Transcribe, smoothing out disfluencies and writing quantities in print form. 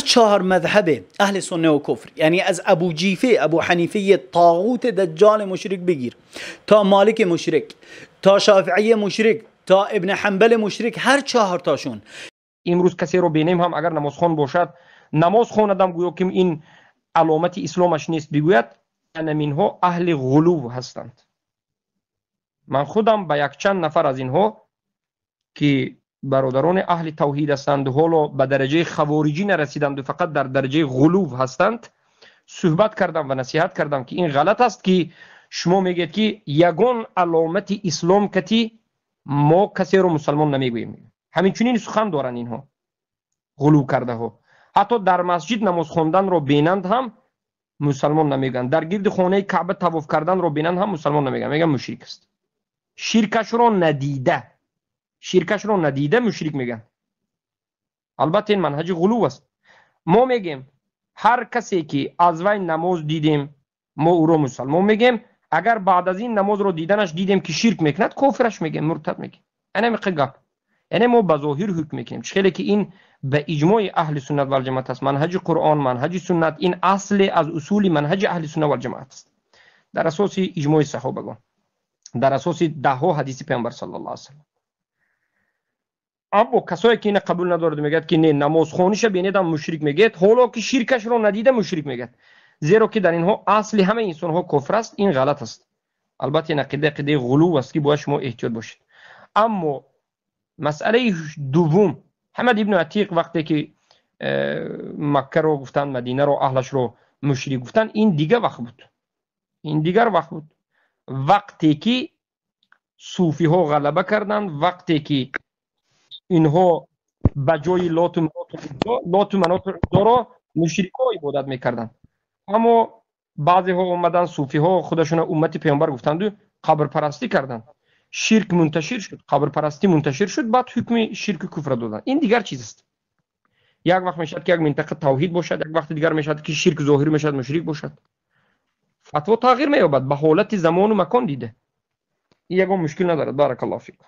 چهار مذهب اهل سنت و کفر، یعنی از ابو جیفه ابو حنیفه طاغوت دجال مشرک بگیر تا مالک مشرک تا شافعی مشرک تا ابن حنبل مشرک، هر چهار تاشون امروز کسی رو بینیم هم اگر نمازخوان باشد نماز خواندم گویا که این علامت اسلامش نیست، بگوید اینها اهل غلو هستند. من خودم به یک چند نفر از اینها که برادران اهل توحید هستند و حالا به درجه خوارجی نرسیدند و فقط در درجه غلو هستند صحبت کردم و نصیحت کردم که این غلط است که شما میگید که یگان علامت اسلام کتی ما کسی رو مسلمان نمیگوییم. همین چنین سخن دارن اینها غلو کرده ها. حتی در مسجد نماز خواندن رو بینند هم مسلمان نمیگن، در گرد خانه کعبه طواف کردن رو بینند هم مسلمان نمیگن، میگن مشرک است. شرکش رو ندیده مشرک میگن. البته این منهج غلو است. ما میگیم هر کسی که از وی نماز دیدیم ما او رو مسلمان میگیم، اگر بعد از این نماز رو دیدنش دیدیم که شرک میکند کافرش میگیم، مرتد میگیم. اینم گپ. یعنی ما به ظاهر حکم میکنیم، چخیلی که این به اجماع اهل سنت و الجماعت است. منهج قرآن، منهج سنت، این اصل از اصول منهج اهل سنت و الجماعت است، در اساس اجماع صحابگان، در اساس ده حدیث پیامبر صلی الله علیه و سلم. اما کسایی که این قبول ندارد میگه که نه نماز خوانیش بینید هم مشرک میگه، حالا که شرکش رو ندیده مشرک میگه، زیرا که در اینها اصل همه انسان ها کفر است. این غلط است. البته این عقیده غلو است که باید شما احتیاط باشید. اما مسئله دوم، حمد ابن عتیق وقتی که مکه رو گفتن، مدینه رو، اهلش رو مشرک گفتن، این دیگه وقت بود. این دیگر وقت بود، وقتی که صوفی ها غلبه کردند، وقتی که اینها به جای لات و منات را مشرک ها عبادت میکردند. اما بعضی ها اومدن، صوفی ها خودشون امت پیامبر گفتند و قبر پرستی کردند، شرک منتشر شد، قبر پرستی منتشر شد، بعد حکم شرک کفر دادن. این دیگر چیز است. یک وقت میشد که یک منطقه توحید باشد، یک وقت دیگر میشد که شرک ظاهری میشد مشرک باشد. فتوا تغییر مییابد به حالت زمان و مکان دیده. این یگان مشکل ندارد. بارک الله فیک.